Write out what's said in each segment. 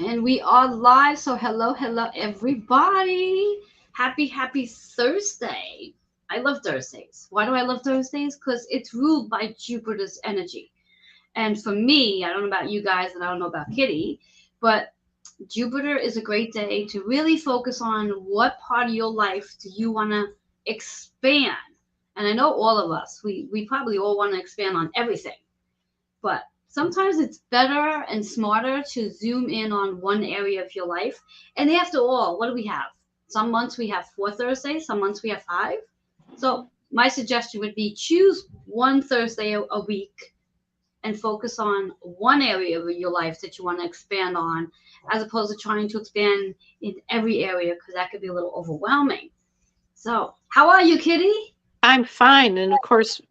And we are live. So hello, hello, everybody. Happy Thursday. I love Thursdays. Why do I love Thursdays? Because it's ruled by Jupiter's energy. And for me, I don't know about you guys and I don't know about Kitty, but Jupiter is a great day to really focus on what part of your life do you want to expand. And I know all of us, we probably all want to expand on everything. But sometimes it's better and smarter to zoom in on one area of your life. And after all, what do we have? Some months we have 4 Thursdays, some months we have five. So my suggestion would be choose one Thursday a week and focus on one area of your life that you want to expand on, as opposed to trying to expand in every area because that could be a little overwhelming. So, how are you, Kitty? I'm fine. And of course,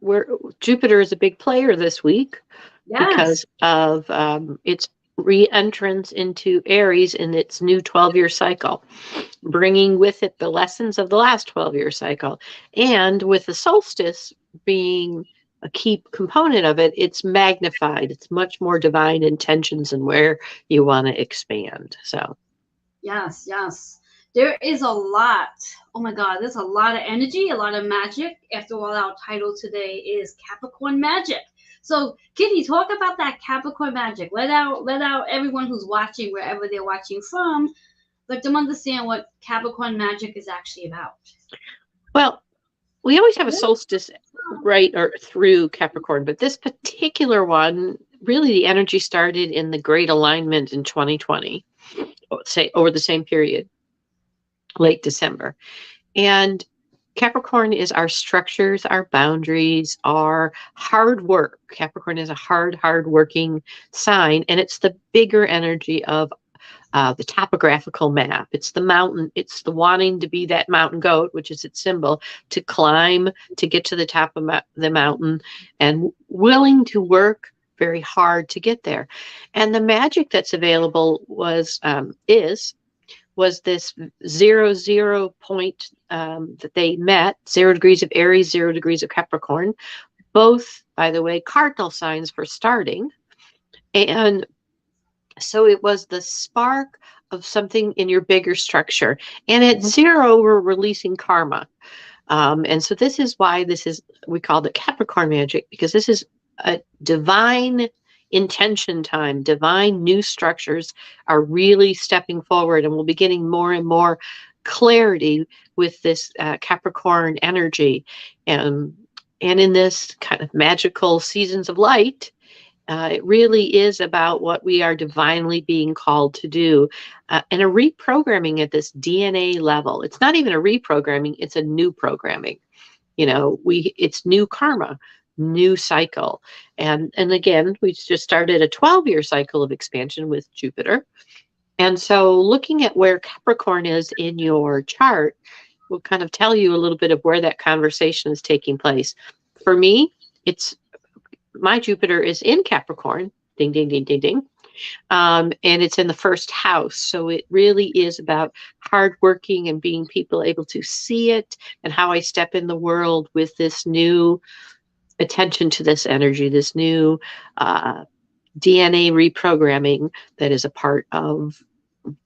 Jupiter is a big player this week because Yes. of its re-entrance into Aries in its new 12-year cycle, bringing with it the lessons of the last 12-year cycle. And with the solstice being a key component of it, it's magnified. It's much more divine intentions and where you want to expand. So, Yes, yes. There is a lot. Oh my God, there's a lot of energy, a lot of magic. After all, our title today is Capricorn Magic. So, Kitty, talk about that Capricorn Magic. Let out everyone who's watching, wherever they're watching from, let them understand what Capricorn Magic is actually about. well, we always have a solstice right or through Capricorn, but this particular one, really the energy started in the great alignment in 2020, say over the same period, late December. And Capricorn is our structures, our boundaries, our hard work. Capricorn is a hard working sign, and it's the bigger energy of the topographical map. It's the mountain. It's the wanting to be that mountain goat, which is its symbol, to climb, to get to the top of the mountain, and willing to work very hard to get there. And the magic that's available was this 0 point that they met, 0 degrees of Aries, 0 degrees of Capricorn, both, by the way, cardinal signs for starting. And so it was the spark of something in your bigger structure. And at 0, we're releasing karma. And so this is why we call it Capricorn Magic, because this is a divine intention time. Divine new structures are really stepping forward, and we'll be getting more and more clarity with this Capricorn energy. And in this kind of magical seasons of light, it really is about what we are divinely being called to do, and a reprogramming at this DNA level. It's not even a reprogramming, it's a new programming. It's new karma, new cycle. And again, we just started a 12-year cycle of expansion with Jupiter. And so looking at where Capricorn is in your chart will kind of tell you a little bit of where that conversation is taking place. For me, my Jupiter is in Capricorn, ding, ding, ding, ding, ding. And it's in the first house. So it really is about hardworking and being people able to see it, and how I step in the world with this new attention to this energy, this new DNA reprogramming that is a part of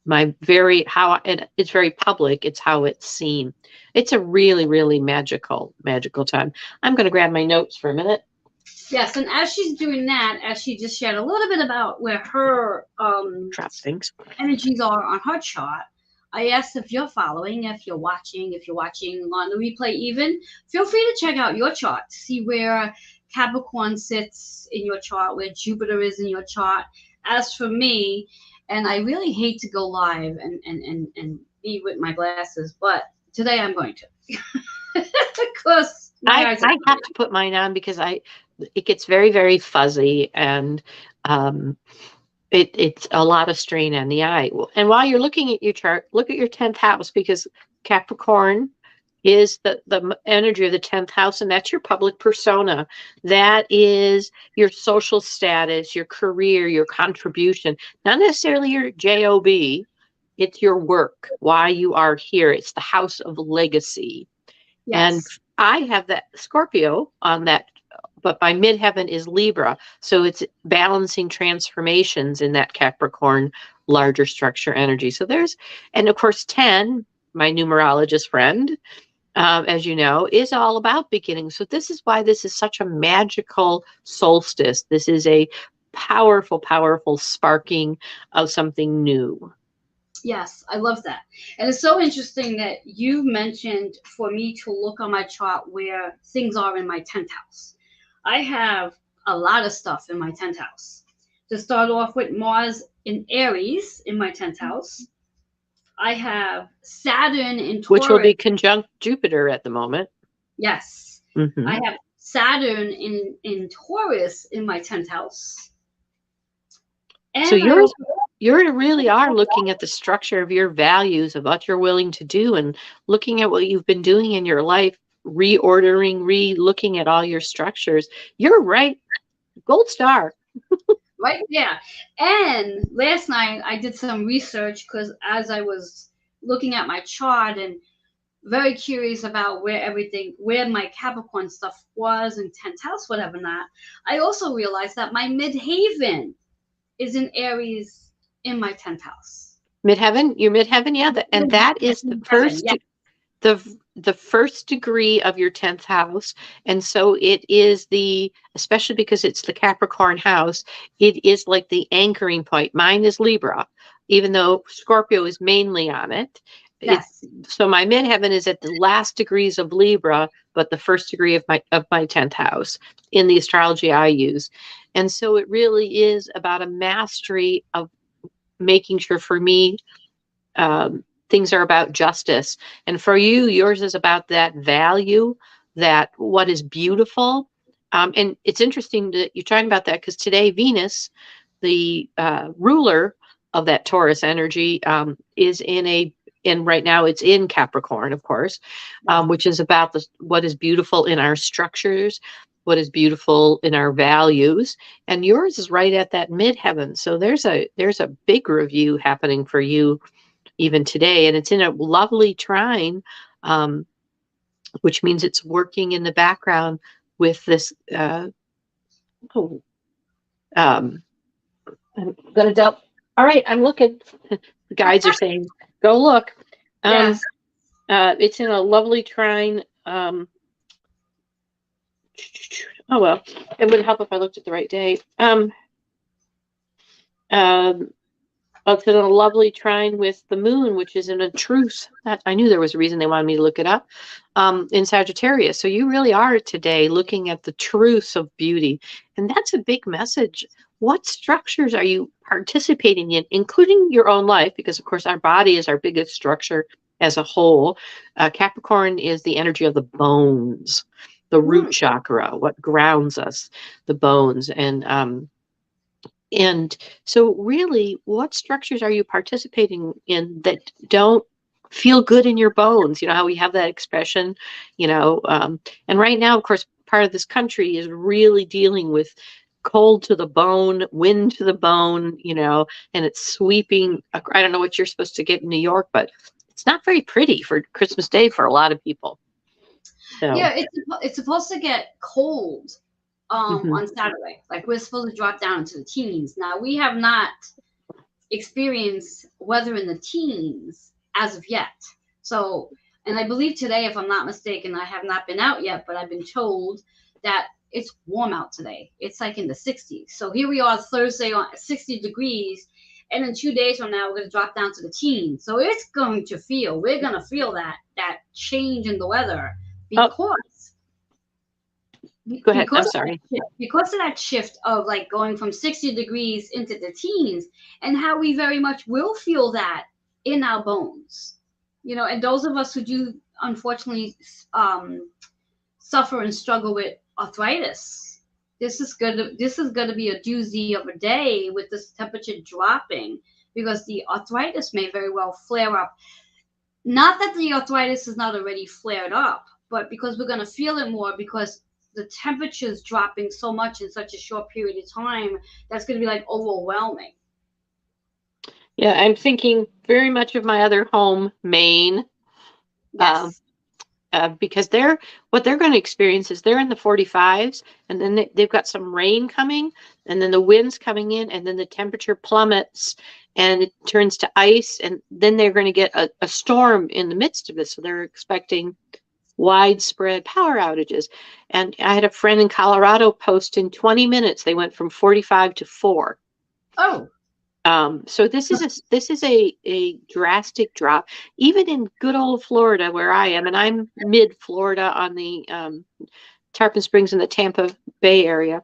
it's very public. It's how it's seen. It's a really, really magical time. I'm going to grab my notes for a minute. Yes, and as she's doing that, as she just shared a little bit about where her energies are on her chart, I asked if you're following, if you're watching on the replay even, feel free to check out your chart to see where Capricorn sits in your chart, where Jupiter is in your chart. As for me, and I really hate to go live and be with my glasses, but today I'm going to. Because I have to put mine on because it gets very, very fuzzy, and it's a lot of strain on the eye. And while you're looking at your chart, look at your 10th house, because Capricorn is the energy of the 10th house, and that's your public persona. That is your social status, your career, your contribution, not necessarily your job. It's your work, why you are here. It's the house of legacy. Yes. And I have that Scorpio on that, but my midheaven is Libra. So it's balancing transformations in that Capricorn larger structure energy. So there's, and of course, 10, my numerologist friend, as you know, is all about beginning. So this is why this is such a magical solstice. This is a powerful, powerful sparking of something new. Yes, I love that. And it's so interesting that you mentioned for me to look on my chart where things are in my 10th house. I have a lot of stuff in my 10th house. To start off with, Mars in Aries in my 10th house. I have Saturn in Which will Taurus. be conjunct Jupiter at the moment. Yes. Mm-hmm. I have Saturn in Taurus in my 10th house. So And I also, you really are looking at the structure of your values, of what you're willing to do, and looking at what you've been doing in your life, reordering, re-looking at all your structures. You're right. Gold star. right, yeah. And last night I did some research because as I was looking at my chart and very curious about where my Capricorn stuff was in 10th house, whatever not, I also realized that my midhaven is in Aries in my 10th house. Midheaven, your midheaven, yeah, and that is the Midheaven, first, yeah. the first degree of your 10th house. And so it is especially because it's the Capricorn house, it is like the anchoring point. Mine is Libra, even though Scorpio is mainly on it. Yes. So my midheaven is at the last degrees of Libra, but the first degree of my 10th house in the astrology I use. And so it really is about a mastery of making sure, for me, things are about justice. And for you, yours is about that value, that what is beautiful. And it's interesting that you're talking about that because today Venus, the ruler of that Taurus energy, is and right now it's in Capricorn, of course, which is about what is beautiful in our structures, what is beautiful in our values, and yours is right at that midheaven. So there's a big review happening for you even today, and it's in a lovely trine, which means it's working in the background with this. Oh, I'm gonna delve. All right, I'm looking. The guides are saying, "Go look." Um, Yes. it's in a lovely trine. Oh well, it would help if I looked at the right day. It's in a lovely trine with the moon, which is in a truce. That I knew there was a reason they wanted me to look it up. In Sagittarius. So you really are today looking at the truce of beauty. And that's a big message. What structures are you participating in, including your own life? Because, of course, our body is our biggest structure as a whole. Capricorn is the energy of the bones, the root chakra, what grounds us, the bones. And so, really, what structures are you participating in that don't feel good in your bones? You know how we have that expression, and right now, of course, part of this country is really dealing with cold to the bone, wind to the bone, and it's sweeping. I don't know what you're supposed to get in New York, but it's not very pretty for Christmas Day for a lot of people. So, Yeah, it's supposed to get cold mhm. on Saturday. Like we're supposed to drop down into the teens. Now we have not experienced weather in the teens as of yet. So, and I believe today, if I'm not mistaken, I have not been out yet, but I've been told that it's warm out today. It's like in the 60s. So here we are Thursday on 60 degrees, and in 2 days from now we're going to drop down to the teens. So we're going to feel that change in the weather Oh, because go ahead. I'm because sorry. because of that shift of like going from 60 degrees into the teens, and how we very much will feel that in our bones, and those of us who do unfortunately suffer and struggle with arthritis, this is going to be a doozy of a day with this temperature dropping, because the arthritis may very well flare up. Not that the arthritis is not already flared up, but because we're going to feel it more, because the temperature is dropping so much in such a short period of time, that's going to be like overwhelming. Yeah, I'm thinking very much of my other home, Maine. Yes. because what they're going to experience is they're in the 45s, and then they've got some rain coming, and then the wind's coming in, and then the temperature plummets and it turns to ice, and then they're going to get a storm in the midst of this. So they're expecting widespread power outages. And I had a friend in Colorado post in 20 minutes they went from 45 to 4. Oh. So this is a drastic drop, even in good old Florida where I am, and I'm mid Florida on the Tarpon Springs in the Tampa Bay area.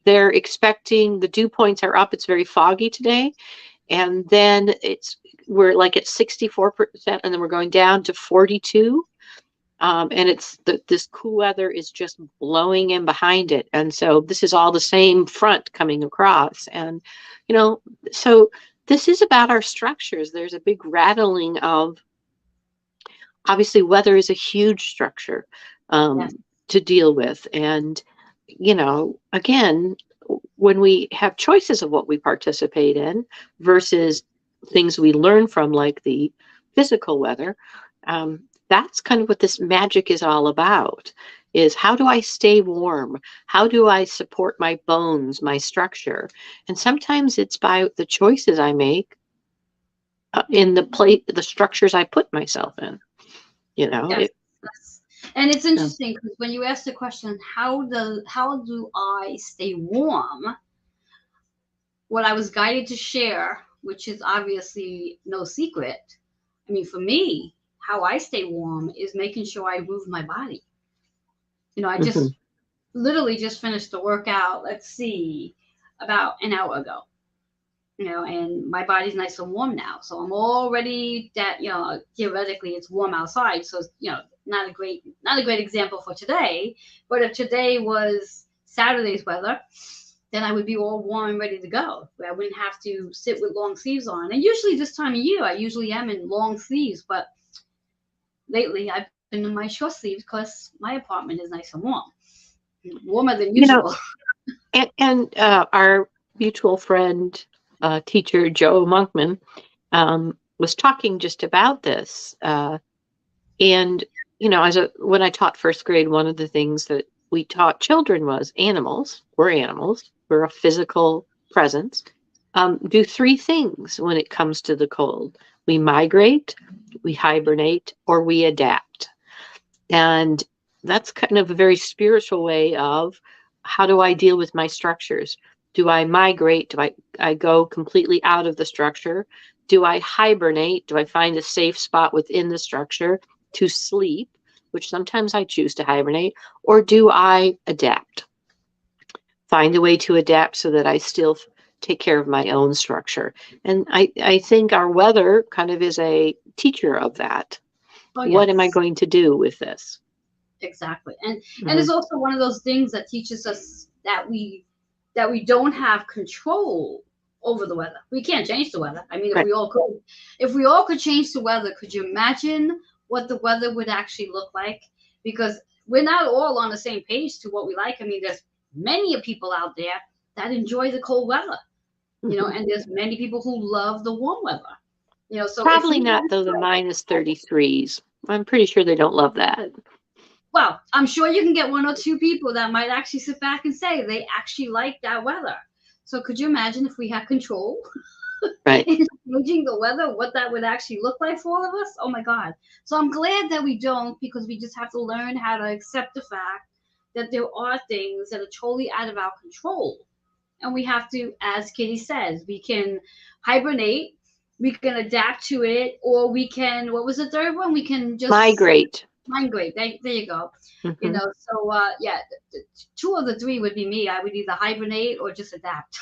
They're expecting the dew points are up. It's very foggy today, and then we're like at 64%, and then we're going down to 42. And it's this cool weather is just blowing in behind it, and so this is all the same front coming across, and so this is about our structures. There's a big rattling of, obviously, weather is a huge structure Yes. to deal with, and again, when we have choices of what we participate in versus things we learn from, like the physical weather. That's kind of what this magic is all about, is how do I stay warm? How do I support my bones, my structure? And sometimes it's by the choices I make in the structures I put myself in. Yes. Yes. And it's interesting because when you ask the question, how do I stay warm? What I was guided to share, which is obviously no secret. I mean, for me, how I stay warm is making sure I move my body. I just literally just finished the workout, let's see, about an hour ago. And my body's nice and warm now. So I'm already that, theoretically it's warm outside. So, not a great example for today. But if today was Saturday's weather, then I would be all warm and ready to go. I wouldn't have to sit with long sleeves on. And usually this time of year, I usually am in long sleeves. But lately I've been in my short sleeves because my apartment is nice and warm. Warmer than usual. And our mutual friend, teacher Joe Monkman, was talking just about this. And when I taught first grade, one of the things that we taught children was animals. We're animals. We're a physical presence. Do 3 things when it comes to the cold: we migrate, we hibernate, or we adapt. And that's kind of a very spiritual way of, how do I deal with my structures? Do I migrate? Do I go completely out of the structure? Do I hibernate? Do I find a safe spot within the structure to sleep, which sometimes I choose to hibernate? Or do I adapt? Find a way to adapt so that I still take care of my own structure. And I think our weather kind of is a teacher of that. Oh, yes. What am I going to do with this? Exactly. And it's also one of those things that teaches us that we don't have control over the weather. We can't change the weather. I mean, Right. if we all could change the weather, could you imagine what the weather would actually look like? Because we're not all on the same page to what we like. I mean, there's many people out there that enjoy the cold weather, and there's many people who love the warm weather. So probably not though the minus 33s. I'm pretty sure they don't love that. Well, I'm sure you can get 1 or 2 people that might actually sit back and say they actually like that weather. So could you imagine if we had control right. in changing the weather, what that would actually look like for all of us? Oh my God. So I'm glad that we don't, because we just have to learn how to accept the fact that there are things that are totally out of our control. And we have to, as Kitty says, we can hibernate, we can adapt to it, or we can, what was the third one? We can just migrate. Migrate. There you go. So yeah, 2 of the 3 would be me. I would either hibernate or just adapt.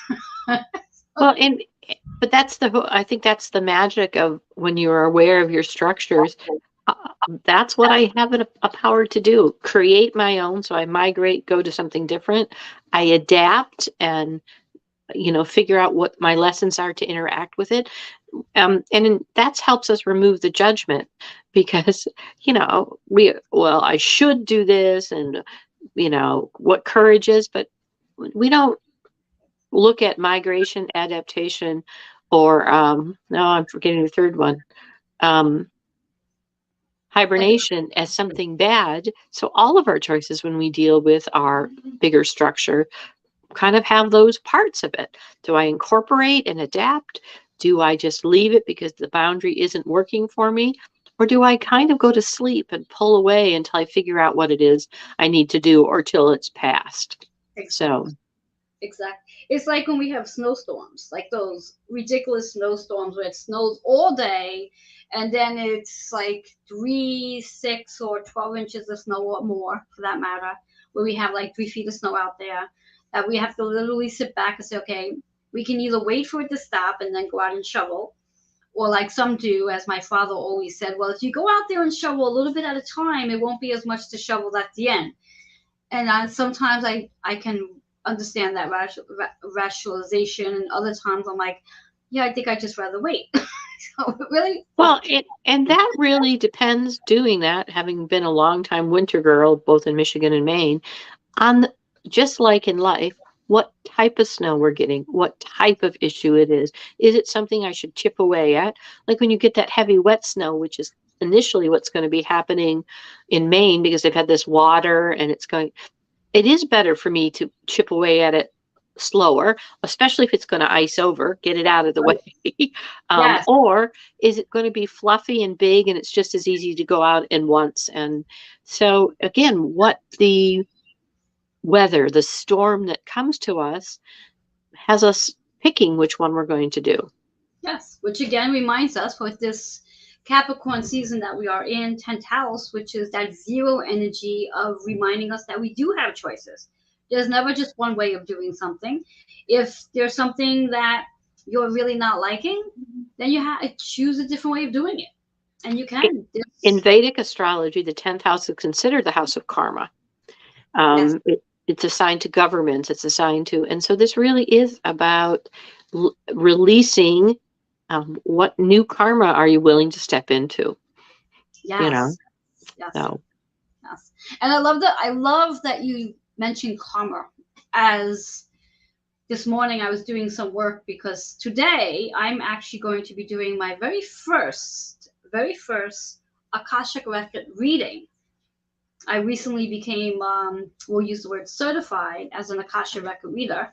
Well, but I think that's the magic of when you are aware of your structures. That's what I have a power to do: create my own. So I migrate, go to something different. I adapt and figure out what my lessons are to interact with it. And that helps us remove the judgment, because I should do this, and what courage is, but we don't look at migration, adaptation, or no, I'm forgetting the third one. hibernation as something bad. So all of our choices when we deal with our bigger structure kind of have those parts of it. Do I incorporate and adapt? Do I just leave it because the boundary isn't working for me? Or do I kind of go to sleep and pull away until I figure out what it is I need to do or till it's past? So, Exactly. It's like when we have snowstorms, like those ridiculous snowstorms where it snows all day, and then it's like 3, 6, or 12 inches of snow or more, for that matter, where we have like 3 feet of snow out there. That we have to literally sit back and say, okay, we can either wait for it to stop and then go out and shovel, or like some do, as my father always said, well, if you go out there and shovel a little bit at a time, it won't be as much to shovel at the end. And sometimes I can understand that rationalization, and other times I'm like, yeah, I think I just rather wait. So really, well, and that really depends doing that, having been a long time winter girl, both in Michigan and Maine, on just like in life, what type of snow we're getting, what type of issue it is. Is it something I should chip away at? Like when you get that heavy wet snow, which is initially what's going to be happening in Maine because they've had this water and it is better for me to chip away at it slower, especially if it's going to ice over, get it out of the way. yes, Or is it going to be fluffy and big and it's just as easy to go out in once? And so again, what the weather, the storm that comes to us, has us picking which one we're going to do. yes, which again reminds us with this Capricorn season that we are in, 10th house, which is that zero energy of reminding us that we do have choices. There's never just one way of doing something. If there's something that you're really not liking, then you have to choose a different way of doing it. And you can. In Vedic astrology, the 10th house is considered the house of karma. Yes, It's assigned to governments, it's assigned to, and so this really is about releasing what new karma are you willing to step into, you know? yes, yes, So, yes. And I love that you mentioned karma. As this morning I was doing some work because today I'm actually going to be doing my very first Akashic record reading. I recently became, we'll use the word certified as an Akasha record reader,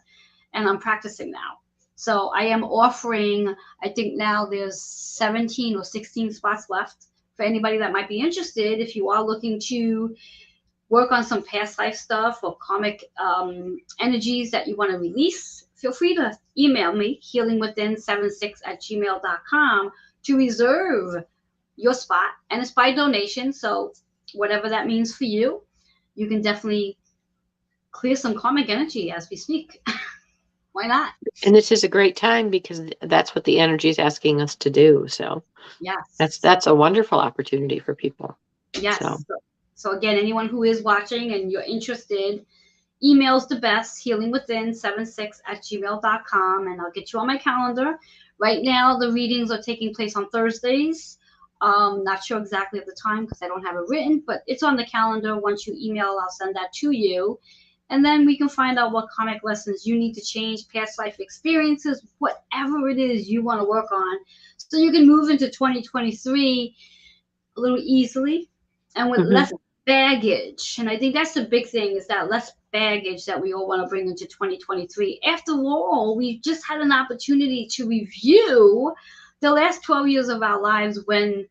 and I'm practicing now. So I am offering, I think now there's 17 or 16 spots left for anybody that might be interested. If you are looking to work on some past life stuff or karmic energies that you want to release, feel free to email me, healingwithin76@gmail.com, to reserve your spot. And it's by donation. So whatever that means for you, you can definitely clear some karmic energy as we speak. Why not? and this is a great time because that's what the energy is asking us to do. So Yes. that's a wonderful opportunity for people. So, Yes. So again, anyone who is watching and you're interested, email's the best, healingwithin76@gmail.com, and I'll get you on my calendar. Right now, the readings are taking place on Thursdays. Not sure exactly at the time because I don't have it written, but it's on the calendar. Once you email, I'll send that to you. And then we can find out what karmic lessons you need to change, past life experiences, whatever it is you want to work on. So you can move into 2023 a little easily and with mhm. less baggage. And I think that's the big thing, is that less baggage that we all want to bring into 2023. After all, we just had an opportunity to review the last 12 years of our lives when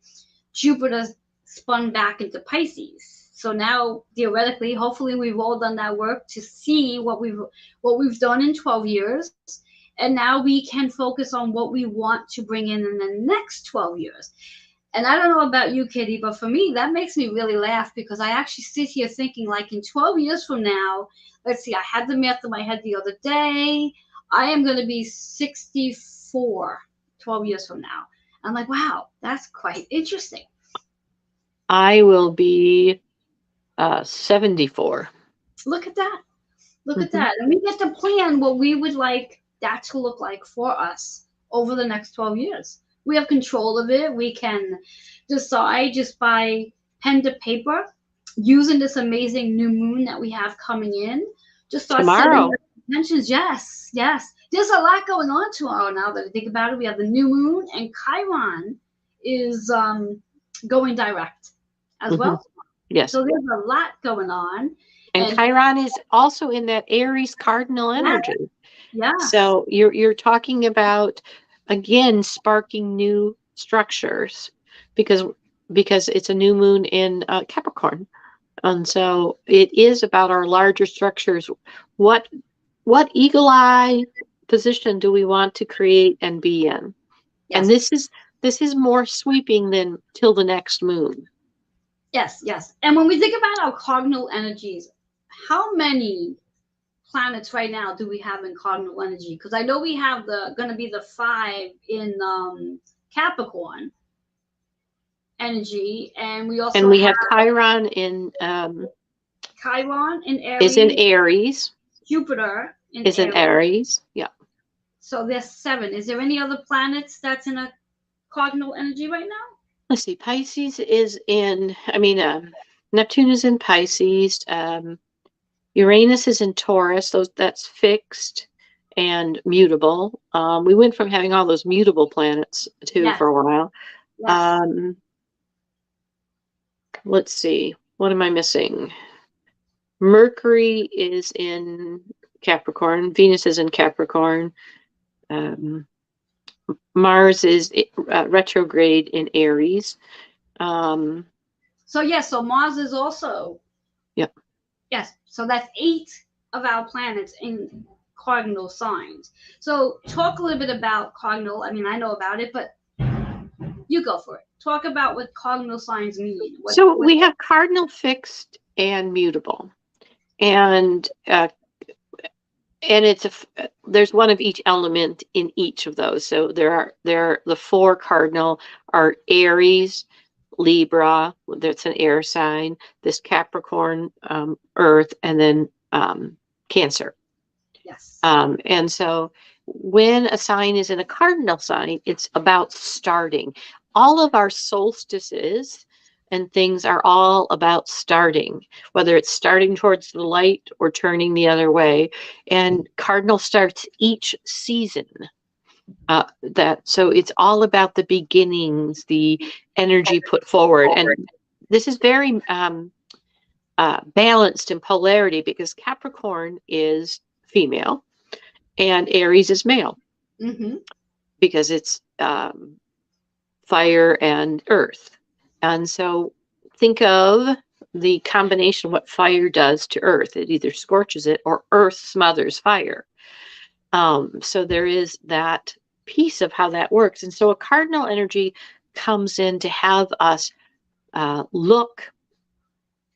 Jupiter spun back into Pisces. So now theoretically, hopefully we've all done that work to see what we've done in 12 years. And now we can focus on what we want to bring in the next 12 years. And I don't know about you, Kitty, but for me, that makes me really laugh because I actually sit here thinking, like, in 12 years from now, let's see, I had the math in my head the other day. I am going to be 64 12 years from now. I'm like, wow, that's quite interesting. I will be 74. Look at that. Look at Mhm. that. And we get to plan what we would like that to look like for us over the next 12 years. We have control of it. We can decide just by pen to paper, using this amazing new moon that we have coming in, just start setting Tomorrow. our intentions. Yes, yes. There's a lot going on tomorrow now that I think about it. We have the new moon, and Chiron is going direct. as well. Yes. So there's a lot going on. And Chiron is also in that Aries cardinal yes, energy. yes, So you're talking about, again, sparking new structures because it's a new moon in Capricorn. And so it is about our larger structures. What eagle eye position do we want to create and be in? And yes, this is more sweeping than till the next moon. yes, yes. And when we think about our cardinal energies, how many planets right now do we have in cardinal energy? Because I know we have the going to be the 5 in Capricorn energy, and we And also we have have Chiron in Chiron in is in Aries, Aries. Jupiter in Is in Aries. Aries. Yeah. So there's 7. Is there any other planets that's in a cardinal energy right now? Let's see. Pisces is in. Neptune is in Pisces. Uranus is in Taurus. That's fixed and mutable. We went from having all those mutable planets too Yes, for a while. yes. Let's see. What am I missing? Mercury is in Capricorn. Venus is in Capricorn. Mars is retrograde in Aries. So Mars is also. Yep. Yes. So that's 8 of our planets in cardinal signs. So talk a little bit about cardinal. I mean, I know about it, but you go for it. Talk about what cardinal signs mean. So we have cardinal, fixed, and mutable, and there's one of each element in each of those. So the 4 cardinal are Aries, Libra, that's an air sign, this Capricorn, Earth, and then Cancer. Yes. And so when a sign is in a cardinal sign, it's about starting. All of our solstices and things are all about starting, whether it's starting towards the light or turning the other way. And cardinal starts each season. So it's all about the beginnings, the energy put forward. And this is very balanced in polarity because Capricorn is female and Aries is male, because it's fire and earth. And so think of the combination of what fire does to earth. It either scorches it or earth smothers fire. So there is that piece of how that works. And so a cardinal energy comes in to have us look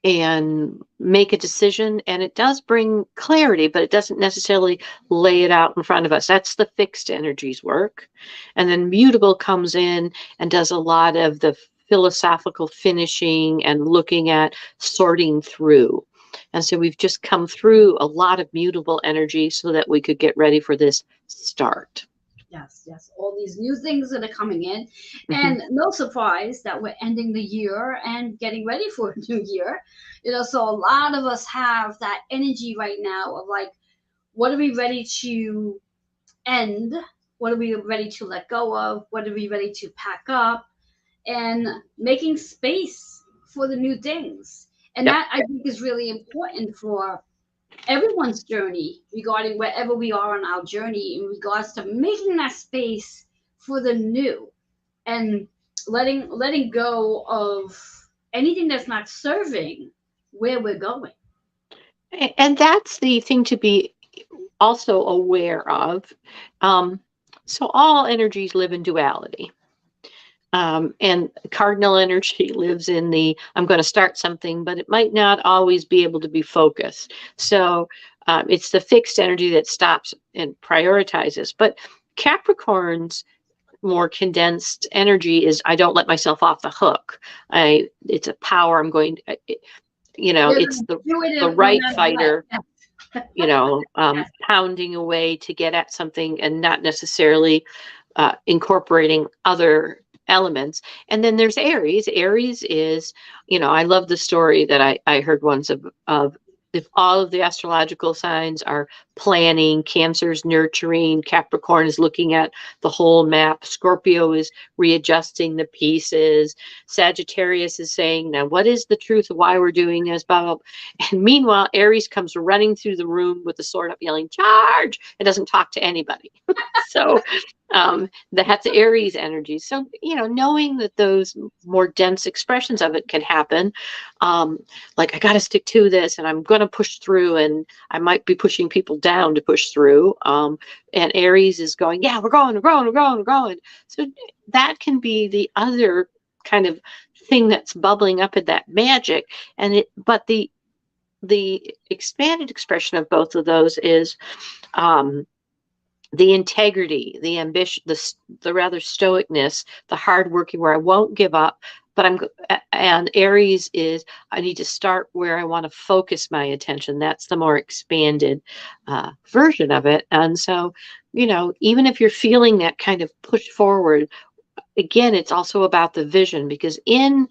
and make a decision, and it does bring clarity, but it doesn't necessarily lay it out in front of us. That's the fixed energies work. And then mutable comes in and does a lot of the philosophical finishing and looking at sorting through. And so we've just come through a lot of mutable energy so that we could get ready for this start. Yes. All these new things that are coming in. And no surprise that we're ending the year and getting ready for a new year. So a lot of us have that energy right now of like, what are we ready to end? What are we ready to let go of? What are we ready to pack up? And making space for the new things. And that I think is really important for everyone's journey regarding wherever we are on our journey in regards to making that space for the new and letting go of anything that's not serving where we're going. And that's the thing to be also aware of. So all energies live in duality. And cardinal energy lives in the, I'm going to start something, but it might not always be able to be focused. So it's the fixed energy that stops and prioritizes. But Capricorn's more condensed energy is, I don't let myself off the hook. It's a power. I'm going, it's the right fighter, pounding away to get at something and not necessarily incorporating other elements. And then there's Aries. Aries is, I love the story that I heard once of if all of the astrological signs are planning, Cancer's nurturing, Capricorn is looking at the whole map, Scorpio is readjusting the pieces, Sagittarius is saying, now what is the truth of why we're doing this, blah, blah, blah. And meanwhile, Aries comes running through the room with the sword up yelling, charge, and doesn't talk to anybody. So that's Aries energy. So, knowing that those more dense expressions of it can happen, like I got to stick to this and I'm going to push through, and I might be pushing people down to push through. And Aries is going, yeah, we're going. So that can be the other kind of thing that's bubbling up in that magic. But the expanded expression of both of those is the integrity, the ambition, the rather stoicness, the hard working, where I won't give up. And Aries is, I need to start where I want to focus my attention. That's the more expanded version of it. And so, even if you're feeling that kind of push forward, again, it's also about the vision, because in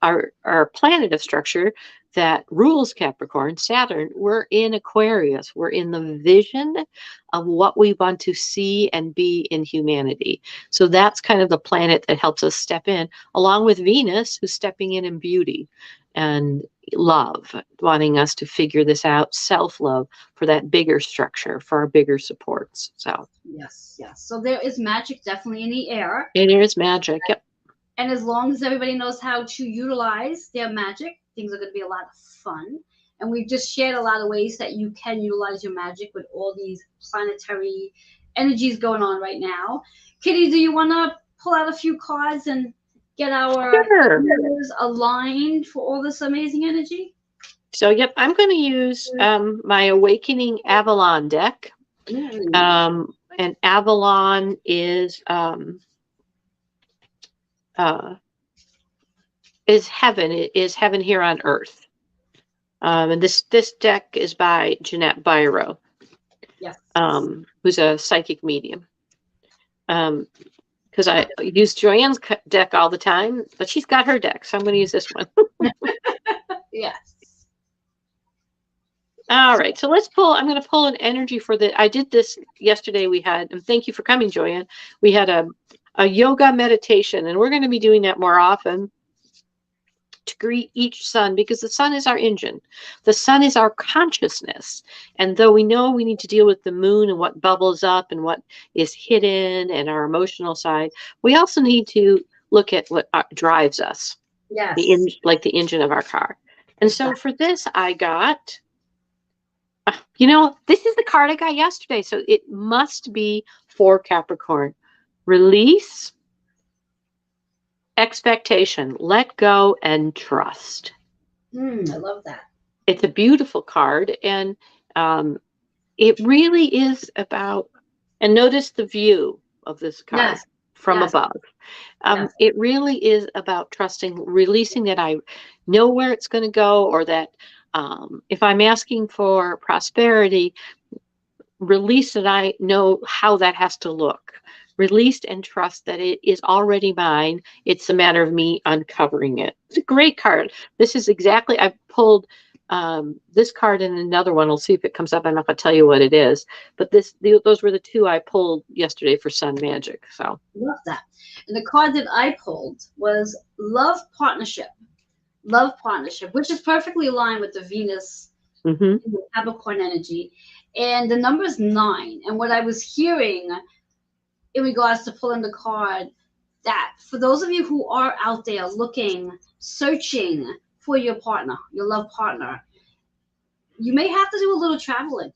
our planet of structure that rules Capricorn, Saturn, we're in Aquarius. We're in the vision of what we want to see and be in humanity. So that's kind of the planet that helps us step in, along with Venus, who's stepping in beauty and love, wanting us to figure this out, self-love, for that bigger structure, for our bigger supports. So yes. So there is magic definitely in the air. It is magic. Yep. And as long as everybody knows how to utilize their magic, things are going to be a lot of fun. And we've just shared a lot of ways that you can utilize your magic with all these planetary energies going on right now. Kitty, do you want to pull out a few cards and get our viewers aligned for all this amazing energy? So, yep, I'm going to use my Awakening Avalon deck. And Avalon is heaven. It is heaven here on earth. And this deck is by Jeanette Biro, yes, who's a psychic medium. Because I use Joanne's deck all the time, but she's got her deck, so I'm going to use this one. Yes. All right, so let's pull. I'm going to pull an energy for the. I did this yesterday. And thank you for coming, Joanne. We had a yoga meditation, and we're going to be doing that more often, to greet each sun, because the sun is our engine. The sun is our consciousness. And though we know we need to deal with the moon and what bubbles up and what is hidden and our emotional side, we also need to look at what drives us. Yes. Like the engine of our car. And so for this, I got, this is the card I got yesterday. So it must be for Capricorn. Release, expectation, let go, and trust. I love that. It's a beautiful card, and it really is about, and notice the view of this card from above. It really is about trusting, releasing that I know where it's going to go, or that if I'm asking for prosperity, release that I know how that has to look. Released and trust that it is already mine. It's a matter of me uncovering it. It's a great card. This is exactly, I pulled this card and another one. I'll see if it comes up. I'm not going to tell you what it is, but those were the two I pulled yesterday for Sun Magic. So love that. And the card that I pulled was Love Partnership. Love Partnership, which is perfectly aligned with the Venus Capricorn energy. And the number is 9. And what I was hearing in regards to pulling the card, that for those of you who are out there looking, searching for your partner, your love partner, you may have to do a little traveling.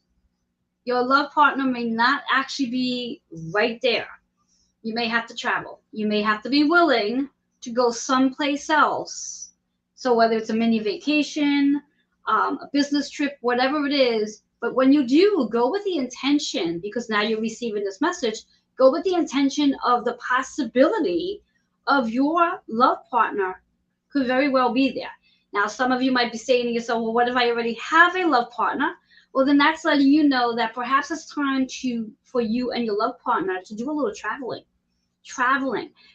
Your love partner may not actually be right there. You may have to travel. You may have to be willing to go someplace else. So whether it's a mini vacation, a business trip, whatever it is, but when you do, go with the intention, because now you're receiving this message, go with the intention of the possibility of your love partner could very well be there. Now, some of you might be saying to yourself, well, what if I already have a love partner? Well, then that's letting you know that perhaps it's time for you and your love partner to do a little traveling.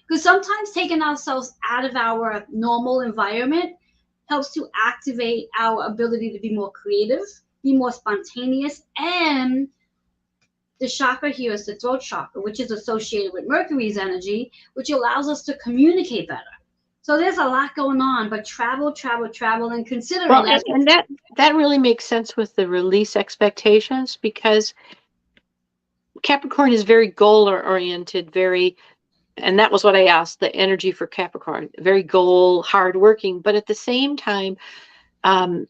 Because sometimes taking ourselves out of our normal environment helps to activate our ability to be more creative, be more spontaneous, and The chakra here is the throat chakra, which is associated with Mercury's energy, which allows us to communicate better. So there's a lot going on, but travel, travel, travel, and Well, considering as and that really makes sense with the release expectations, because Capricorn is very goal oriented, very, and that was what I asked, the energy for Capricorn, very goal, hardworking, but at the same time, um,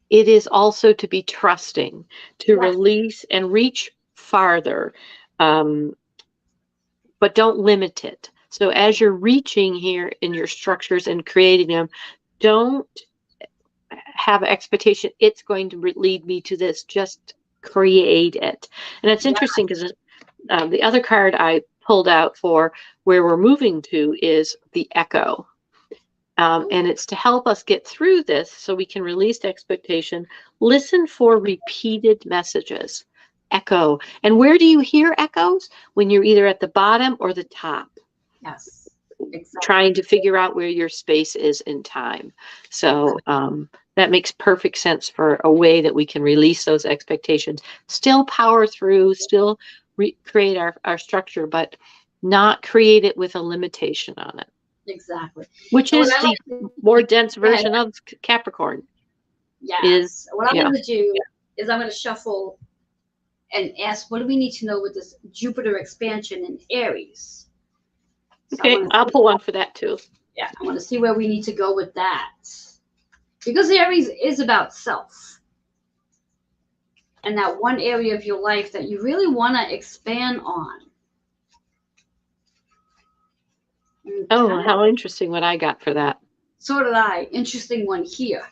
it is also to be trusting, to yes, release and reach farther, um, but don't limit it. So as you're reaching here in your structures and creating them, don't have an expectation it's going to lead me to this. Just create it. And it's yes, interesting because the other card I pulled out for where we're moving to is the echo. And it's to help us get through this so we can release expectation. Listen for repeated messages. Echo. And where do you hear echoes? When you're either at the bottom or the top, yes, exactly. trying to figure out where your space is in time. So that makes perfect sense for a way that we can release those expectations, still power through, still create our structure, but not create it with a limitation on it, Exactly. which And what is I the like to more dense go ahead. version of Capricorn. Is, Yes. What I'm yeah. going to do is I'm going to shuffle and ask, what do we need to know with this Jupiter expansion in Aries? So I Okay, want to I'll see, pull one for that too. yeah, I want to see where we need to go with that. Because Aries is about self and that one area of your life that you really want to expand on. Oh, Okay. how interesting what I got for that. So did I. Interesting one here.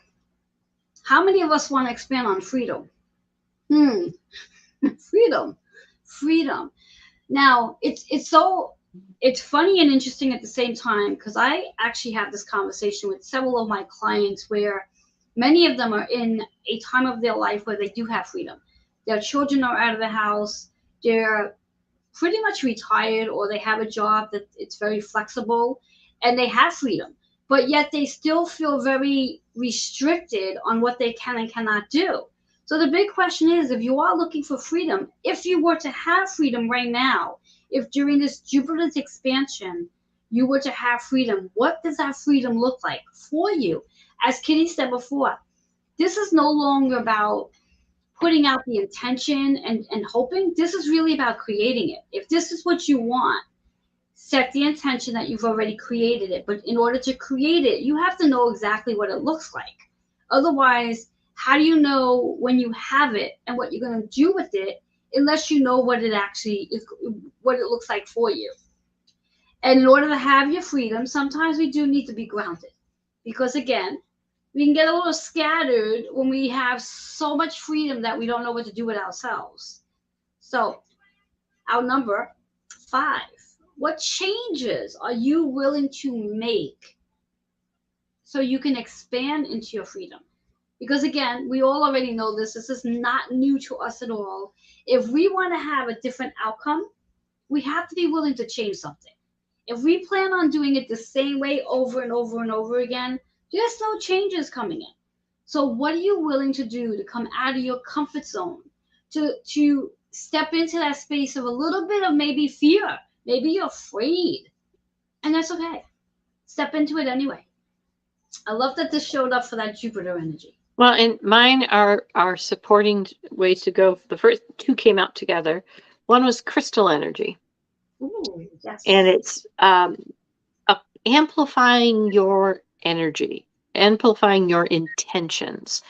How many of us want to expand on freedom? Hmm. Freedom. Freedom. Now, it's funny and interesting at the same time because I actually have this conversation with several of my clients where many of them are in a time of their life where they do have freedom. Their children are out of the house. They're pretty much retired or they have a job that it's very flexible and they have freedom, but yet they still feel very restricted on what they can and cannot do. So the big question is, if you are looking for freedom, if you were to have freedom right now, if during this Jupiter's expansion you were to have freedom, what does that freedom look like for you? As Kitty said before, this is no longer about putting out the intention and hoping. This is really about creating it. If this is what you want, set the intention that you've already created it. But in order to create it, you have to know exactly what it looks like. Otherwise, how do you know when you have it and what you're going to do with it unless you know what it actually is, what it looks like for you? And in order to have your freedom, sometimes we do need to be grounded. Because again, we can get a little scattered when we have so much freedom that we don't know what to do with ourselves. So, our number 5. What changes are you willing to make so you can expand into your freedom? Because again, we all already know this. This is not new to us at all. If we want to have a different outcome, we have to be willing to change something. If we plan on doing it the same way over and over and over again, there's no changes coming in. So what are you willing to do to come out of your comfort zone, to step into that space of a little bit of maybe fear? Maybe you're afraid, and that's okay. Step into it anyway. I love that this showed up for that Jupiter energy. Well, and mine are supporting ways to go. The first two came out together. One was crystal energy, Ooh, and yes. it's amplifying your energy, amplifying your intentions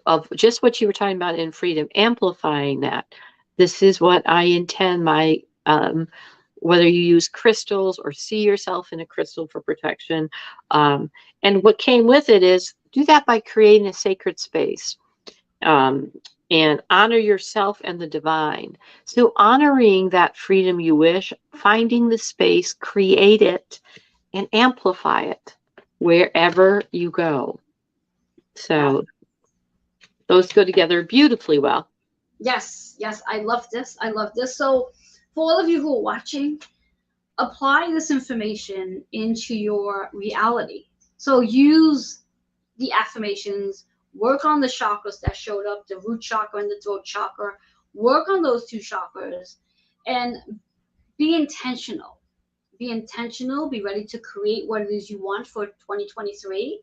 of just what you were talking about in freedom, amplifying that. This is what I intend my, whether you use crystals or see yourself in a crystal for protection. And what came with it is do that by creating a sacred space. Um, and honor yourself and the divine. So, honoring that freedom you wish, finding the space, create it, and amplify it wherever you go. Yeah. So, those go together beautifully well. Yes, yes, I love this. I love this. So, for all of you who are watching, apply this information into your reality. So, use the affirmations, work on the chakras that showed up, the root chakra and the throat chakra, work on those two chakras, and be intentional. Be intentional, be ready to create what it is you want for 2023.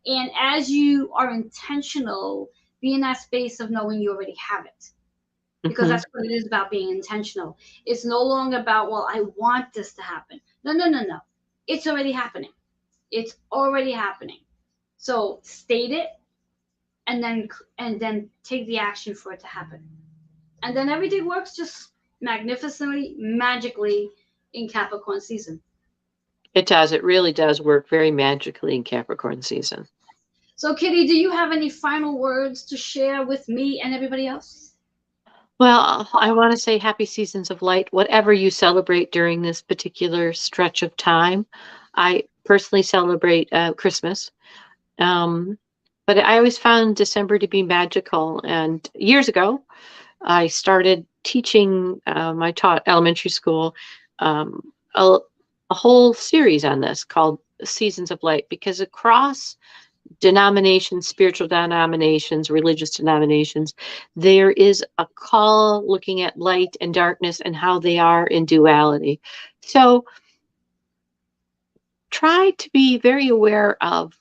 And as you are intentional, be in that space of knowing you already have it. Because Hmm. that's what it is about being intentional. It's no longer about, well, I want this to happen. No, no, no, no. It's already happening. It's already happening. So state it and then take the action for it to happen. And then everything works just magnificently, magically in Capricorn season. It does. It really does work very magically in Capricorn season. So, Kitty, do you have any final words to share with me and everybody else? Well, I want to say happy seasons of light, whatever you celebrate during this particular stretch of time. I personally celebrate Christmas. Um, but I always found December to be magical. And years ago, I started teaching, I taught elementary school, um, a, a whole series on this called Seasons of Light, because across denominations, spiritual denominations, religious denominations, there is a call looking at light and darkness and how they are in duality. So try to be very aware of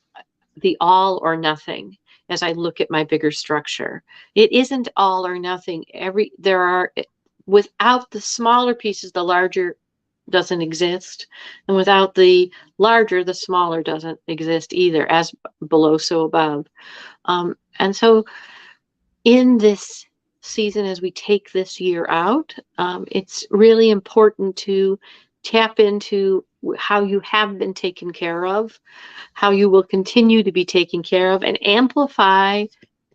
the all or nothing as I look at my bigger structure. It isn't all or nothing. There are, without the smaller pieces, the larger doesn't exist. And without the larger, the smaller doesn't exist either, as below, so above. And so in this season, as we take this year out, it's really important to tap into how you have been taken care of, how you will continue to be taken care of, and amplify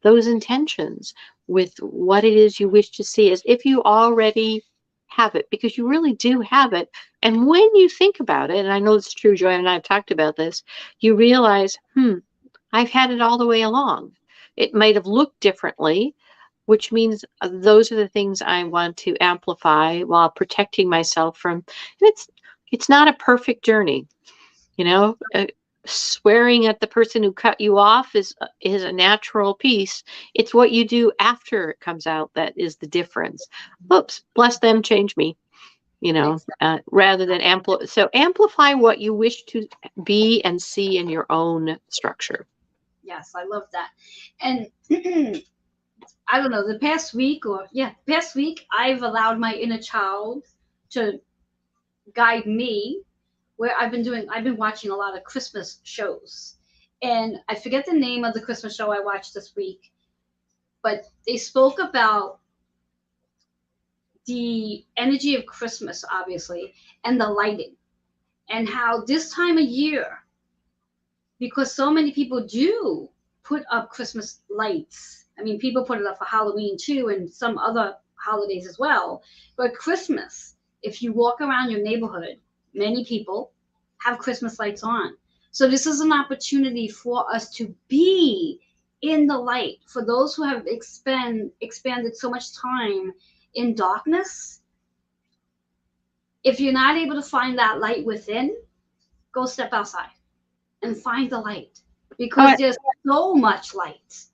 those intentions with what it is you wish to see as if you already have it, because you really do have it. And when you think about it, and I know it's true, Joanne and I have talked about this, you realize, I've had it all the way along. It might have looked differently, which means those are the things I want to amplify while protecting myself from. And it's not a perfect journey, you know. Swearing at the person who cut you off is a natural piece. It's what you do after it comes out that is the difference. Oops, bless them, change me. Exactly. Rather than amplify what you wish to be and see in your own structure. Yes, I love that. And I don't know, the past week or yeah, past week I've allowed my inner child to guide me where I've been watching a lot of Christmas shows. And I forget the name of the Christmas show I watched this week, but they spoke about the energy of Christmas, obviously, and the lighting, and how this time of year, because so many people do put up Christmas lights. I mean, people put it up for Halloween too, and some other holidays as well. But Christmas, if you walk around your neighborhood, many people have Christmas lights on. So this is an opportunity for us to be in the light. For those who have expanded so much time in darkness, if you're not able to find that light within, go step outside and find the light, Oh, because there's so much light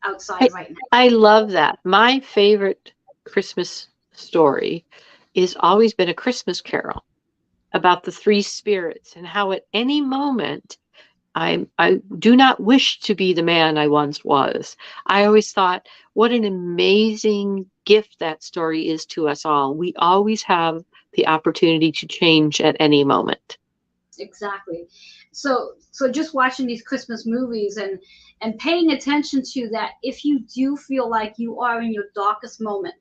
I, outside right now. I love that. My favorite Christmas story is always been A Christmas Carol, about the three spirits and how at any moment I do not wish to be the man I once was. I always thought what an amazing gift that story is to us all. We always have the opportunity to change at any moment. Exactly. So just watching these Christmas movies and paying attention to that, if you do feel like you are in your darkest moment,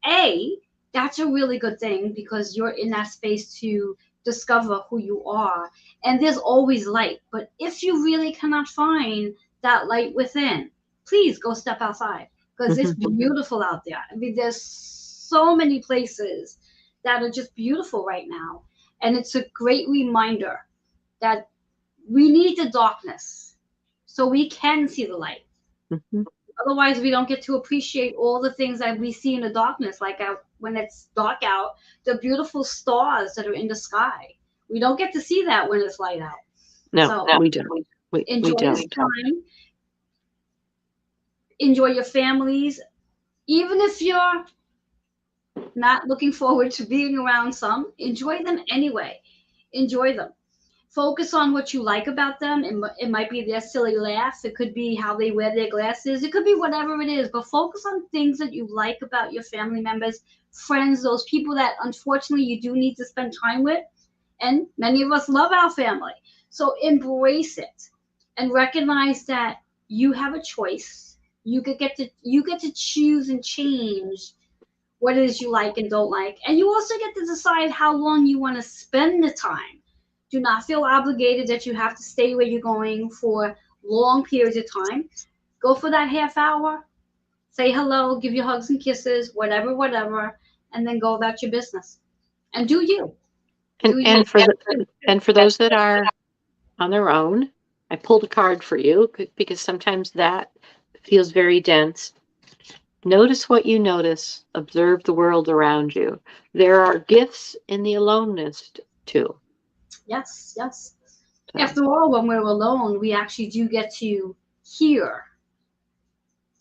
a that's a really good thing because you're in that space to discover who you are, and there's always light. But if you really cannot find that light within, please go step outside, because it's Mhm. beautiful out there. I mean, there's so many places that are just beautiful right now, and it's a great reminder that we need the darkness so we can see the light. Mhm. Otherwise, we don't get to appreciate all the things that we see in the darkness, like when it's dark out, the beautiful stars that are in the sky. We don't get to see that when it's light out. No, So we don't. We enjoy this don't. time, enjoy your families, even if you're not looking forward to being around some. Enjoy them anyway. Enjoy them. Focus on what you like about them. It might be their silly laugh. It could be how they wear their glasses. It could be whatever it is. But focus on things that you like about your family members, friends, those people that unfortunately you do need to spend time with. And many of us love our family. So embrace it and recognize that you have a choice. You get to choose and change what it is you like and don't like. And you also get to decide how long you want to spend the time. Do not feel obligated that you have to stay where you're going for long periods of time. Go for that half hour, say hello, give you hugs and kisses, whatever, whatever, and then go about your business. And do you. And Do you. and for those that are on their own, I pulled a card for you because sometimes that feels very dense. Notice what you notice. Observe the world around you. There are gifts in the aloneness too. Yes, yes. So, After all, when we're alone, we actually do get to hear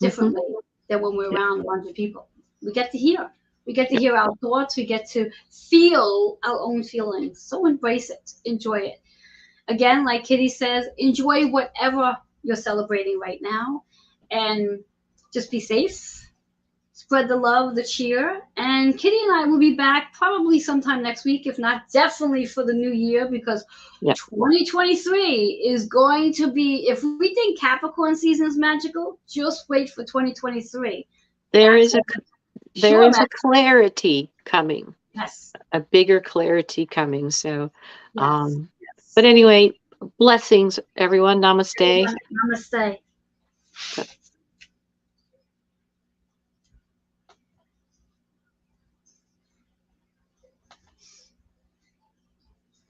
mhm. differently than when we're Yeah. around a bunch of people. We get to hear. We get to hear our thoughts. We get to feel our own feelings. So embrace it. Enjoy it. Again, like Kitty says, enjoy whatever you're celebrating right now and just be safe. Spread the love, the cheer. And Kitty and I will be back probably sometime next week, if not definitely for the new year, because Yeah. 2023 is going to be, if we think Capricorn season is magical, just wait for 2023. There That's is a there sure is a magic. clarity coming, Yes, a bigger clarity coming. So, yes, but yes. anyway, blessings, everyone. Namaste. Everyone, namaste.